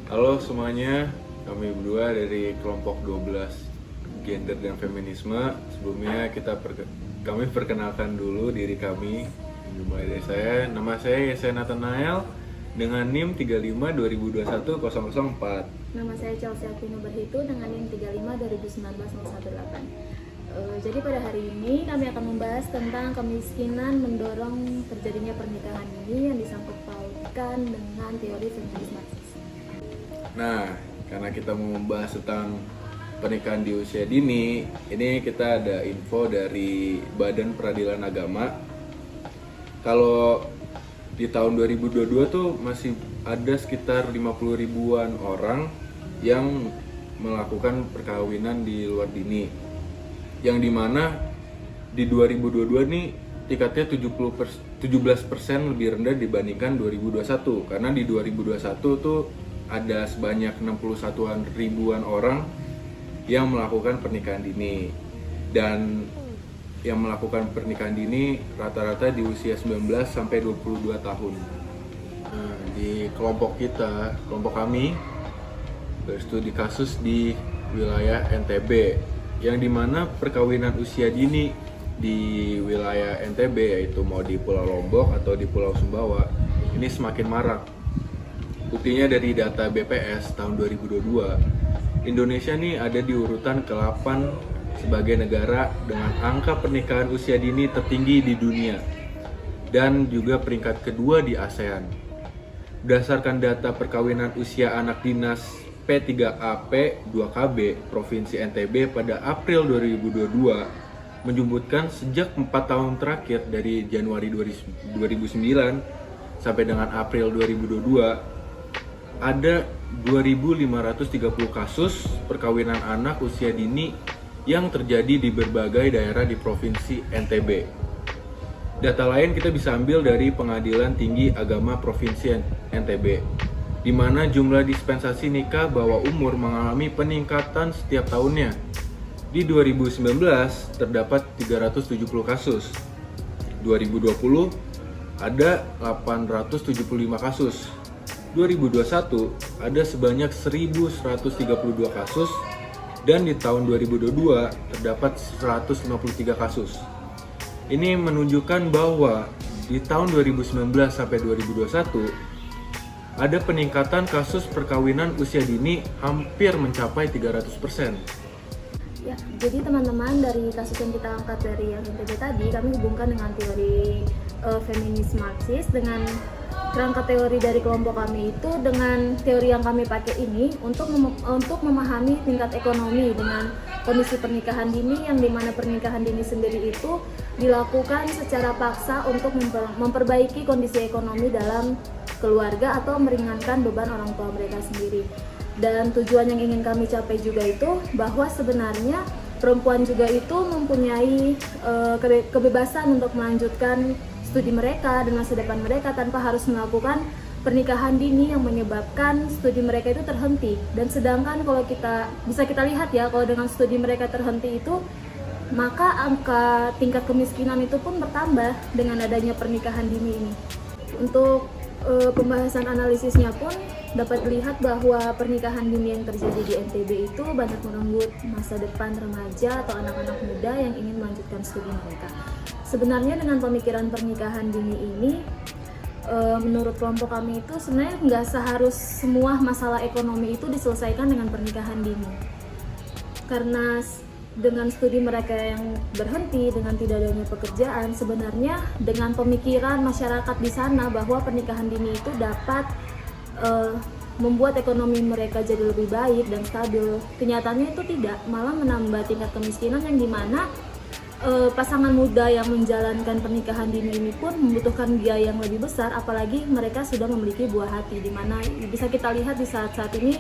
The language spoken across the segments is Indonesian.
Halo semuanya, kami berdua dari kelompok 12 Gender dan Feminisme. Sebelumnya kami perkenalkan dulu diri kami. Dimulai dari saya, nama saya Yesen Nathanael dengan NIM 35 2021 004. Nama saya Chelsea Aquino Berhitu dengan NIM 35 2019 018. Jadi pada hari ini kami akan membahas tentang kemiskinan mendorong terjadinya pernikahan dini yang disangkut pautkan dengan teori feminis Marxis. Nah, karena kita mau membahas tentang pernikahan di usia dini, ini kita ada info dari Badan Peradilan Agama. Kalau di tahun 2022 tuh masih ada sekitar 50 ribuan orang yang melakukan perkawinan di luar dini. Yang dimana di 2022 nih tingkatnya 17% lebih rendah dibandingkan 2021. Karena di 2021 tuh ada sebanyak 61 ribuan orang yang melakukan pernikahan dini. Dan yang melakukan pernikahan dini rata-rata di usia 19 sampai 22 tahun. Nah, di kelompok kami berstudi kasus di wilayah NTB, yang dimana perkawinan usia dini di wilayah NTB, yaitu mau di Pulau Lombok atau di Pulau Sumbawa, ini semakin marak. Buktinya dari data BPS tahun 2022, Indonesia nih ada di urutan ke-8 sebagai negara dengan angka pernikahan usia dini tertinggi di dunia dan juga peringkat kedua di ASEAN. Berdasarkan data perkawinan usia anak dinas P3AP 2KB Provinsi NTB pada April 2022 menyebutkan sejak 4 tahun terakhir dari Januari 2009 sampai dengan April 2022 ada 2.530 kasus perkawinan anak usia dini yang terjadi di berbagai daerah di Provinsi NTB. Data lain kita bisa ambil dari Pengadilan Tinggi Agama Provinsi NTB, di mana jumlah dispensasi nikah bawah umur mengalami peningkatan setiap tahunnya. Di 2019 terdapat 370 kasus. 2020 ada 875 kasus. 2021 ada sebanyak 1.132 kasus. Dan di tahun 2022 terdapat 153 kasus. Ini menunjukkan bahwa di tahun 2019 sampai 2021 ada peningkatan kasus perkawinan usia dini hampir mencapai 300%. Ya, jadi teman-teman, dari kasus yang kita angkat dari yang NTB tadi, kami hubungkan dengan teori feminis Marxis dengan kerangka teori dari kelompok kami itu dengan teori yang kami pakai ini untuk memahami tingkat ekonomi dengan kondisi pernikahan dini, yang dimana pernikahan dini sendiri itu dilakukan secara paksa untuk memperbaiki kondisi ekonomi dalam keluarga atau meringankan beban orang tua mereka sendiri. Dan tujuan yang ingin kami capai juga itu bahwa sebenarnya perempuan juga itu mempunyai kebebasan untuk melanjutkan studi mereka dan masa depan mereka tanpa harus melakukan pernikahan dini yang menyebabkan studi mereka itu terhenti. Dan sedangkan kalau kita lihat ya, kalau dengan studi mereka terhenti itu, maka angka tingkat kemiskinan itu pun bertambah dengan adanya pernikahan dini ini. Untuk pembahasan analisisnya pun dapat dilihat bahwa pernikahan dini yang terjadi di NTB itu banyak merenggut masa depan remaja atau anak-anak muda yang ingin melanjutkan studi mereka. Sebenarnya dengan pemikiran pernikahan dini ini, menurut kelompok kami itu sebenarnya nggak seharus semua masalah ekonomi itu diselesaikan dengan pernikahan dini. Karena dengan studi mereka yang berhenti, dengan tidak adanya pekerjaan, sebenarnya dengan pemikiran masyarakat di sana bahwa pernikahan dini itu dapat membuat ekonomi mereka jadi lebih baik dan stabil, kenyataannya itu tidak, malah menambah tingkat kemiskinan, yang dimana pasangan muda yang menjalankan pernikahan dini ini pun membutuhkan biaya yang lebih besar, apalagi mereka sudah memiliki buah hati, di mana bisa kita lihat di saat-saat ini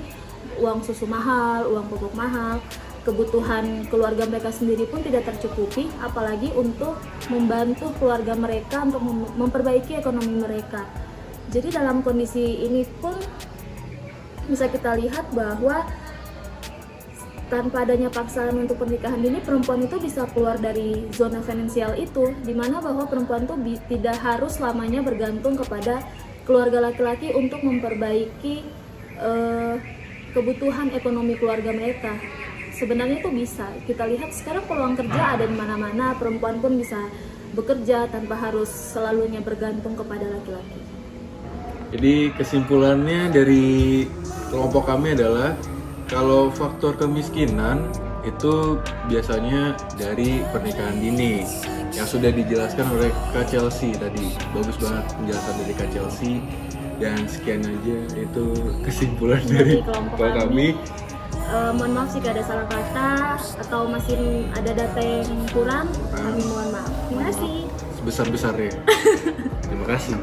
uang susu mahal, uang pupuk mahal, kebutuhan keluarga mereka sendiri pun tidak tercukupi, apalagi untuk membantu keluarga mereka untuk memperbaiki ekonomi mereka. Jadi dalam kondisi ini pun bisa kita lihat bahwa tanpa adanya paksaan untuk pernikahan dini, perempuan itu bisa keluar dari zona finansial itu, dimana bahwa perempuan itu tidak harus selamanya bergantung kepada keluarga laki-laki untuk memperbaiki kebutuhan ekonomi keluarga mereka. Sebenarnya itu bisa. Kita lihat sekarang peluang kerja ada di mana-mana, perempuan pun bisa bekerja tanpa harus selalunya bergantung kepada laki-laki. Jadi kesimpulannya dari kelompok kami adalah kalau faktor kemiskinan itu biasanya dari pernikahan dini yang sudah dijelaskan oleh Kak Chelsea tadi. Bagus banget penjelasan dari Kak Chelsea. Dan sekian aja itu kesimpulan dari kelompok kelompok kami. Mohon maaf jika ada salah kata atau masih ada data yang kurang, kami mohon maaf. Terima kasih. Sebesar-besarnya. Terima kasih.